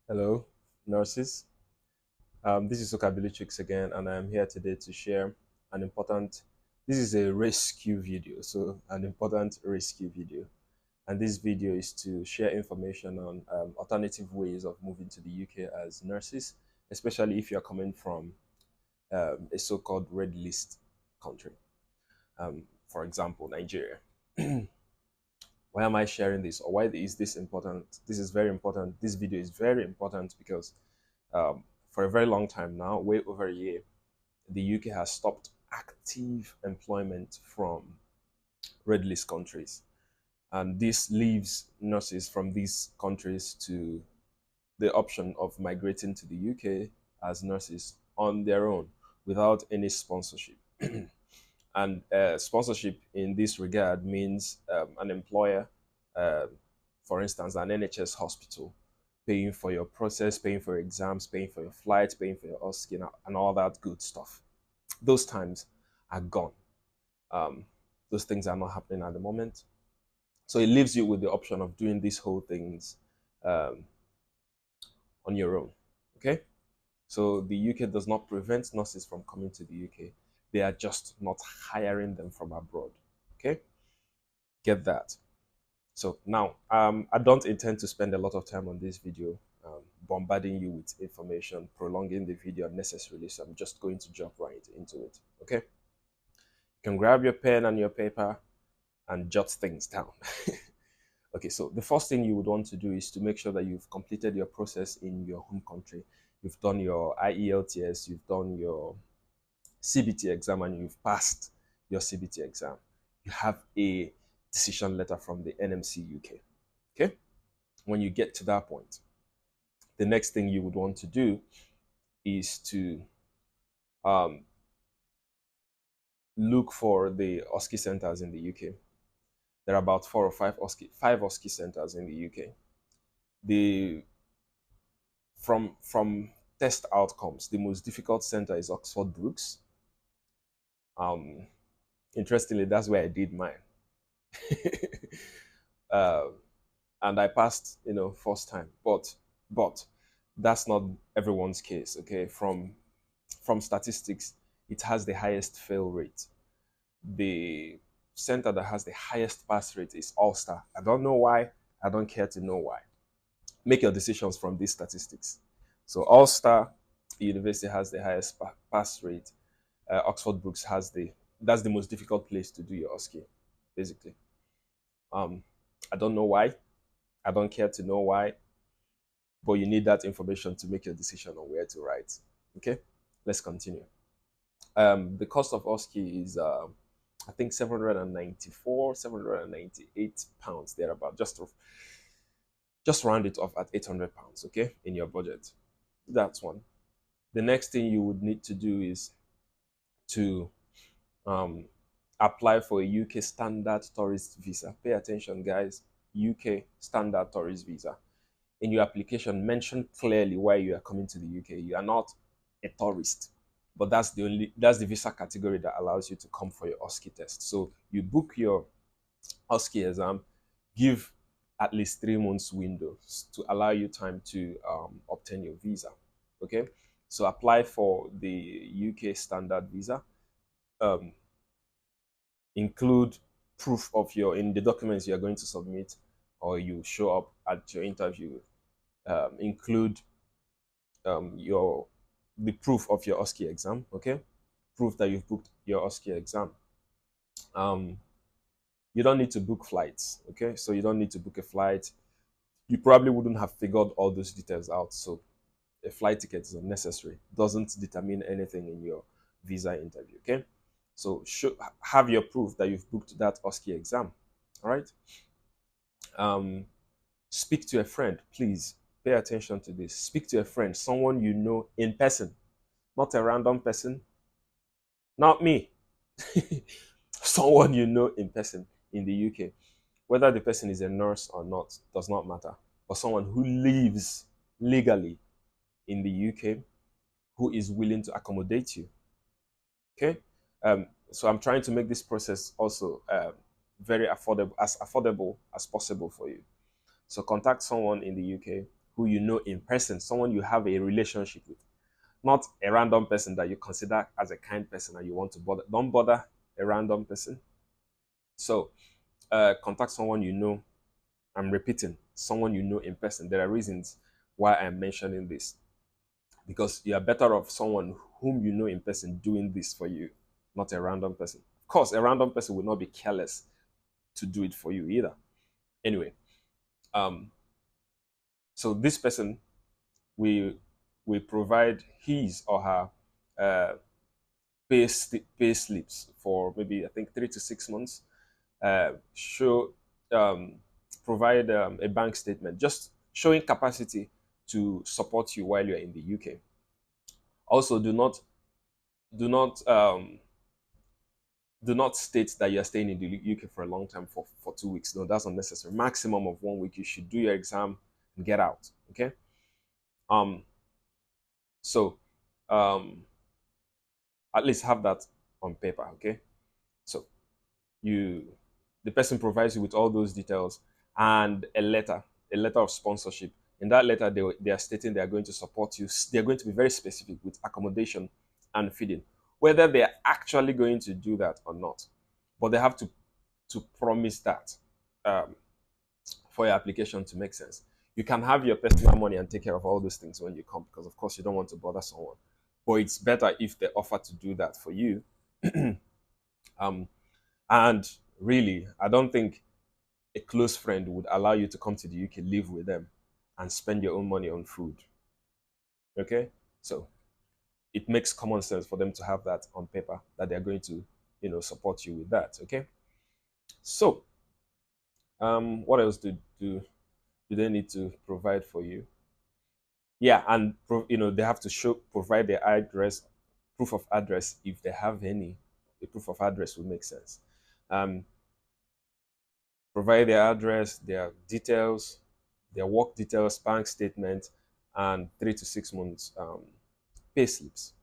Hello, nurses. This is Okabilitrix again, and I'm here today to share an important. This is a rescue video, so an important rescue video. And this video is to share information on alternative ways of moving to the UK as nurses, especially if you're coming from a so-called red list country. For example, Nigeria. Why am I sharing this, or why is this important? This is very important. This video is very important because for a very long time now, way over a year, the UK has stopped active employment from red list countries. And this leaves nurses from these countries to the option of migrating to the UK as nurses on their own without any sponsorship. And sponsorship in this regard means an employer, uh, for instance, an NHS hospital, paying for your process, paying for your exams, paying for your flights, paying for your OSCI, and all that good stuff. Those times are gone. Um, those things are not happening at the moment. So it leaves you with the option of doing these whole things um, on your own. Okay? So the UK does not prevent nurses from coming to the UK. They are just not hiring them from abroad. Okay? Get that. So now, I don't intend to spend a lot of time on this video, bombarding you with information, prolonging the video unnecessarily. So I'm just going to jump right into it. Okay? You can grab your pen and your paper and jot things down. Okay, so the first thing you would want to do is to make sure that you've completed your process in your home country. You've done your IELTS, you've done your CBT exam, and you've passed your CBT exam. You have a decision letter from the NMC UK. Okay, when you get to that point, the next thing you would want to do is to um, look for the OSCI centers in the UK. There are about four or five OSCI centers in the UK. The from test outcomes, the most difficult center is Oxford Brookes. Um, Interestingly, that's where I did mine. uh, and I passed, first time. But that's not everyone's case. Okay, from statistics, it has the highest fail rate. The center that has the highest pass rate is Ulster. I don't know why. I don't care to know why. Make your decisions from these statistics. So Ulster University has the highest pass rate. Oxford Brookes has that's the most difficult place to do your OSCE, basically. Um, I don't know why. I don't care to know why, but you need that information to make your decision on where to write. Okay, let's continue. The cost of OSCE is, I think, 794, 798 pounds thereabout. Just round it off at 800 pounds. Okay, in your budget. That's one. The next thing you would need to do is to um, apply for a UK standard tourist visa. Pay attention, guys. UK standard tourist visa. In your application, mention clearly why you are coming to the UK. You are not a tourist, but that's the visa category that allows you to come for your OSCE test. So you book your OSCE exam, give at least 3 months windows to allow you time to obtain your visa. Okay, so apply for the UK standard visa. Um, Include proof of your in the documents you are going to submit or you show up at your interview. Include your the proof of your OSCE exam. Okay, proof that you've booked your OSCE exam. Um, you don't need to book flights. Okay, so you don't need to book a flight. You probably wouldn't have figured all those details out. So a flight ticket is unnecessary. Doesn't determine anything in your visa interview. Okay, so have your proof that you've booked that OSCE exam. All right. Um, Speak to a friend, please. Pay attention to this. Speak to a friend, someone you know in person, not a random person, not me. Someone you know in person in the UK. Whether the person is a nurse or not does not matter. But someone who lives legally in the UK who is willing to accommodate you. Okay. So I'm trying to make this process also very affordable as possible for you. So contact someone in the UK who you know in person, someone you have a relationship with, not a random person that you consider as a kind person and you want to bother. Don't bother a random person. So contact someone you know. I'm repeating, someone you know in person. There are reasons why I'm mentioning this, because you are better off someone whom you know in person doing this for you, not a random person. Of course, a random person will not be careless to do it for you either. Anyway, um, so this person, we we provide his or her uh, pay slips for maybe I think 3 to 6 months. Show provide a bank statement, just showing capacity to support you while you're in the UK. Also, do not um, do not state that you're staying in the UK for a long time for 2 weeks. No, that's unnecessary. Maximum of 1 week. You should do your exam and get out. Okay. Um. So, um, at least have that on paper. Okay. So you, the person provides you with all those details and a letter of sponsorship. In that letter, they are stating they are going to support you. They're going to be very specific with accommodation and feeding, whether they are actually going to do that or not. But they have to promise that um, for your application to make sense. You can have your personal money and take care of all those things when you come, because of course you don't want to bother someone. But it's better if they offer to do that for you. um, and really, I don't think a close friend would allow you to come to the UK, live with them, and spend your own money on food. Okay, so it makes common sense for them to have that on paper that they're going to, support you with that. Okay, so what else do they need to provide for you? Yeah, and they have to provide their address, proof of address if they have any. A proof of address would make sense. Um, Provide their address, their details, their work details, bank statement, and 3 to 6 months pay slips.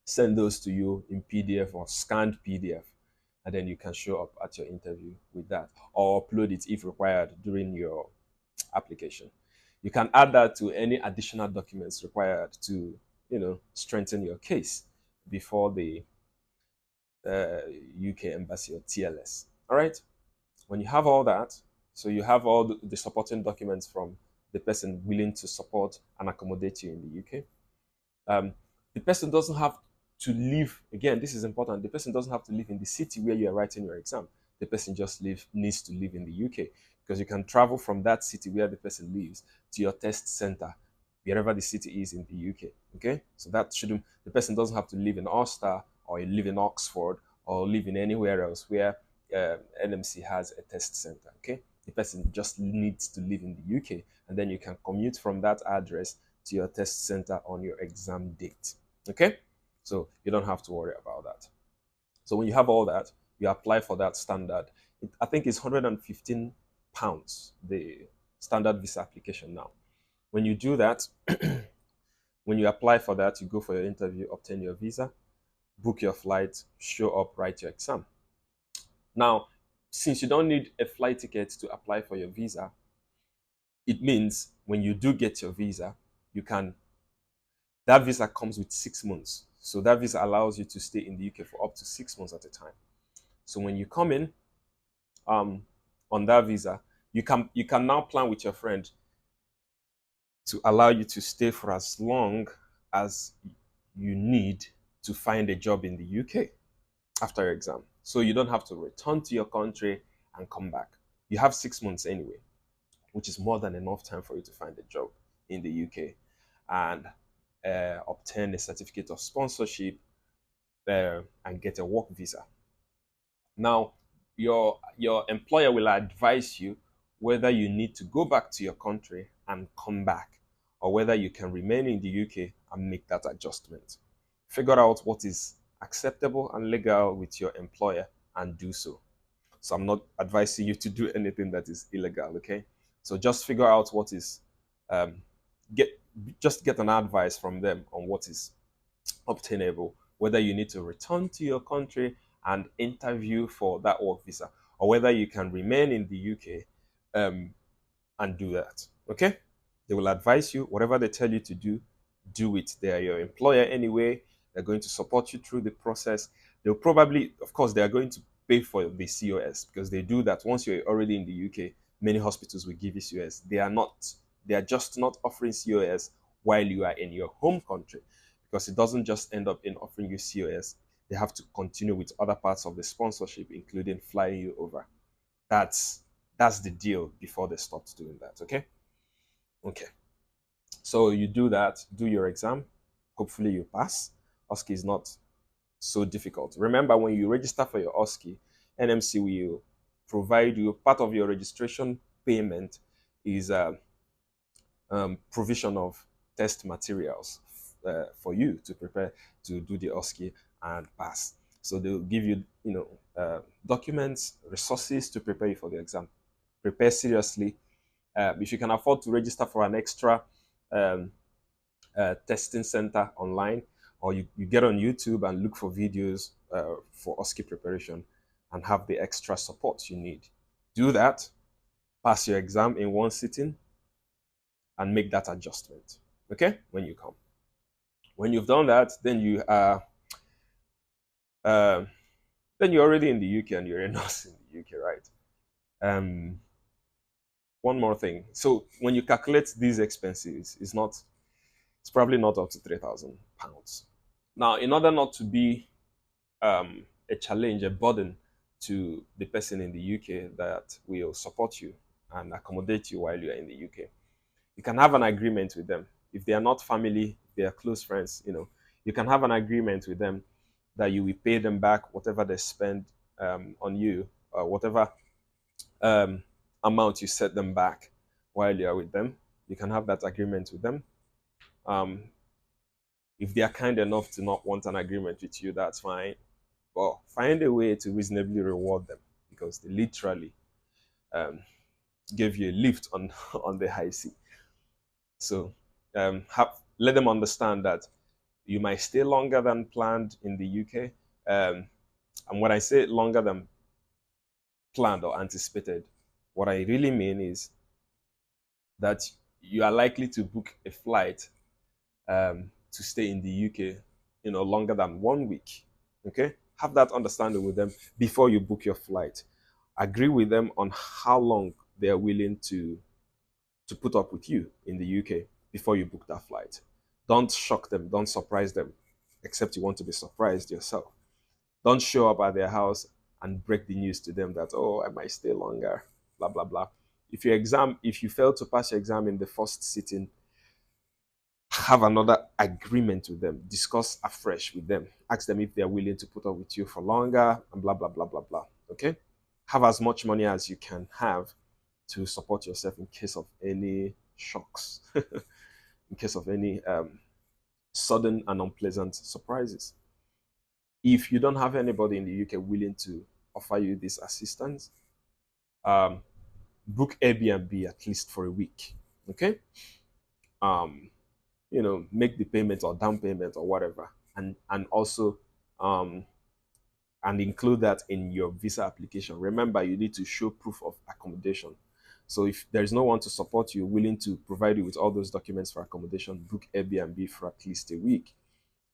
Send those to you in PDF or scanned PDF, and then you can show up at your interview with that, or upload it if required during your application. You can add that to any additional documents required to, strengthen your case before the UK Embassy or TLS. All right. When you have all that, so you have all the supporting documents from the person willing to support and accommodate you in the UK. The person doesn't have to live, again, this is important, the person doesn't have to live in the city where you are writing your exam. The person just needs to live in the UK, because you can travel from that city where the person lives to your test center, wherever the city is in the UK. Okay, so that shouldn't, the person doesn't have to live in Ulster or live in Oxford or live in anywhere else where NMC has a test center. Okay, the person just needs to live in the UK, and then you can commute from that address to your test center on your exam date. Okay, so you don't have to worry about that. So when you have all that, you apply for that standard. I think it's £115, the standard visa application now. When you do that, when you apply for that, you go for your interview, obtain your visa, book your flight, show up, write your exam. Now, since you don't need a flight ticket to apply for your visa, it means when you do get your visa, that visa comes with 6 months. So that visa allows you to stay in the UK for up to 6 months at a time. So when you come in on that visa, you can now plan with your friend to allow you to stay for as long as you need to find a job in the UK after your exam. So you don't have to return to your country and come back. You have 6 months anyway, which is more than enough time for you to find a job in the UK and obtain a certificate of sponsorship and get a work visa. Now, your employer will advise you whether you need to go back to your country and come back, or whether you can remain in the UK and make that adjustment. Figure out what is acceptable and legal with your employer and do so. So I'm not advising you to do anything that is illegal, okay? So just figure out what is um, get just get an advice from them on what is obtainable, whether you need to return to your country and interview for that work visa, or whether you can remain in the UK and do that. Okay, They will advise you. Whatever they tell you to do it. They are your employer anyway. They're going to support you through the process. They'll probably, of course, they are going to pay for the COS because they do that. Once you're already in the UK, many hospitals will give you COS. They are just not offering COS while you are in your home country, because it doesn't just end up in offering you COS. They have to continue with other parts of the sponsorship, including flying you over. That's that's the deal before they stopped doing that. Okay. Okay. So you do that, do your exam. Hopefully you pass. OSCE is not so difficult. Remember, when you register for your OSCE, NMC will provide you part of your registration payment is provision of test materials for you to prepare to do the OSCE and pass. So they'll give you, documents, resources to prepare you for the exam. Prepare seriously. If you can afford to register for an extra um, testing center online, or you get on YouTube and look for videos for OSCE preparation and have the extra support you need. Do that, pass your exam in one sitting, and make that adjustment. Okay, when you come. When you've done that, uh, then you're already in the UK and you're a nurse in the UK, right? Um, one more thing. So when you calculate these expenses, it's probably not up to £3,000. Now, in order not to be a challenge, a burden to the person in the UK that will support you and accommodate you while you are in the UK, you can have an agreement with them. If they are not family, they are close friends, you can have an agreement with them that you will pay them back whatever they spend on you, or whatever um, amount you set them back while you are with them. You can have that agreement with them. Um, if they are kind enough to not want an agreement with you, that's fine. But find a way to reasonably reward them, because they literally um, gave you a lift on on the high sea. So let them understand that you might stay longer than planned in the UK. And when I say longer than planned or anticipated, what I really mean is that you are likely to book a flight to stay in the UK, longer than 1 week. Okay, have that understanding with them before you book your flight. Agree with them on how long they are willing to put up with you in the UK before you book that flight. Don't shock them, don't surprise them, except you want to be surprised yourself. Don't show up at their house and break the news to them that, oh, I might stay longer, blah, blah, blah. If you fail to pass your exam in the first sitting, have another agreement with them, discuss afresh with them, ask them if they're willing to put up with you for longer, and blah, blah, blah, blah, blah. Okay? Have as much money as you can have to support yourself in case of any shocks, in case of any sudden and unpleasant surprises. If you don't have anybody in the UK willing to offer you this assistance, um, book Airbnb at least for a week. Okay, make the payment or down payment or whatever, and also um, and include that in your visa application. Remember, you need to show proof of accommodation. So if there's no one to support you, willing to provide you with all those documents for accommodation, book Airbnb for at least a week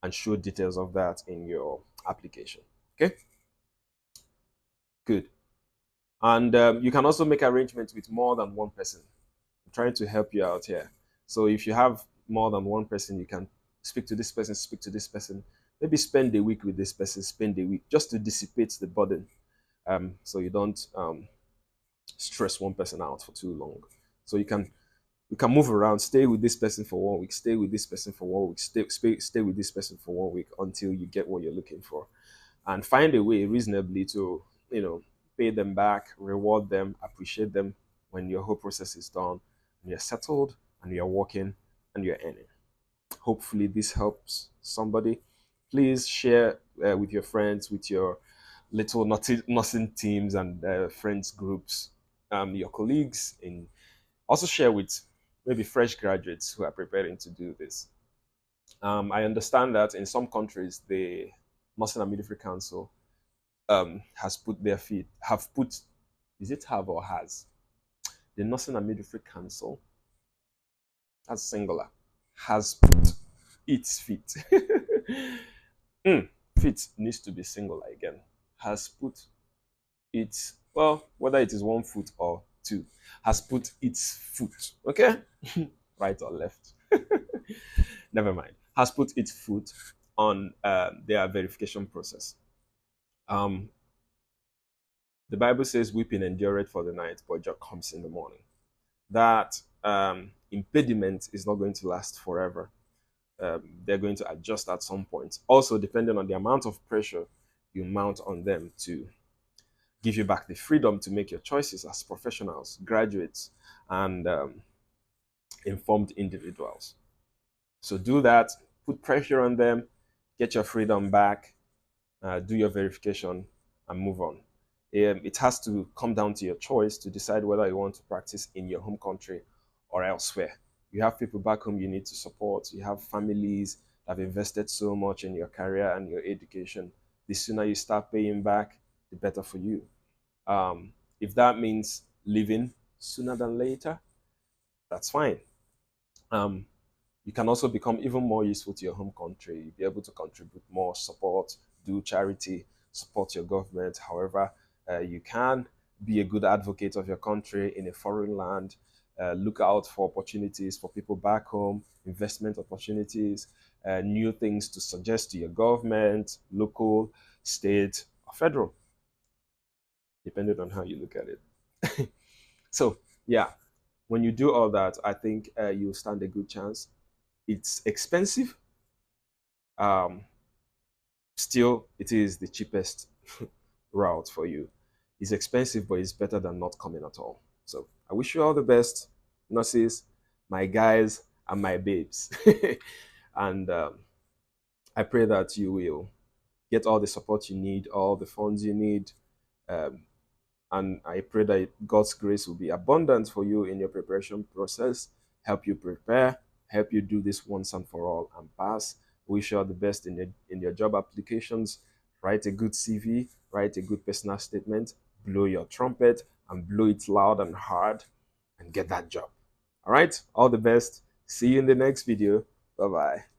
and show details of that in your application. Okay, good. And you can also make arrangements with more than one person. I'm trying to help you out here. So if you have more than one person, you can speak to this person, speak to this person. Maybe spend a week with this person, spend a week just to dissipate the burden. So you don't stress one person out for too long. So you can move around, stay with this person for 1 week, stay with this person for 1 week, stay with this person for 1 week until you get what you're looking for, and find a way reasonably to pay them back, reward them, appreciate them when your whole process is done and you're settled and you're working and you're earning. Hopefully this helps somebody. Please share with your friends, with your little nursing teams and friends groups, your colleagues, and also share with maybe fresh graduates who are preparing to do this. I understand that in some countries, the Nursing and Midwifery Council has put their feet, have put, is it have or has? The Nursing and Midwifery Council That's singular. Has put its feet. Feet needs to be singular again. Has put its, well, whether it is 1 foot or two, has put its foot. Okay? Right or left. Never mind. Has put its foot on their verification process. Um, the Bible says, weeping endureth for the night, but joy comes in the morning. That impediment is not going to last forever. They're going to adjust at some point. Also, depending on the amount of pressure you mount on them to give you back the freedom to make your choices as professionals, graduates, and informed individuals. So do that, put pressure on them, get your freedom back, do your verification, and move on. It has to come down to your choice to decide whether you want to practice in your home country or elsewhere. You have people back home you need to support. You have families that have invested so much in your career and your education. The sooner you start paying back, the better for you. If that means leaving sooner than later, that's fine. Um, you can also become even more useful to your home country. You'll be able to contribute more, support, do charity, support your government. However, you can be a good advocate of your country in a foreign land. Look out for opportunities for people back home, investment opportunities, new things to suggest to your government, local, state, or federal, depending on how you look at it. So, yeah, when you do all that, I think you'll stand a good chance. It's expensive. Um, Still, it is the cheapest route for you. It's expensive, but it's better than not coming at all. So I wish you all the best, nurses, my guys, and my babes. And I pray that you will get all the support you need, all the funds you need. Um, and I pray that God's grace will be abundant for you in your preparation process, help you prepare, help you do this once and for all and pass. Wish you all the best in your job applications. Write a good CV, write a good personal statement, blow your trumpet, and blow it loud and hard, and get that job. All right, all the best. See you in the next video. Bye bye.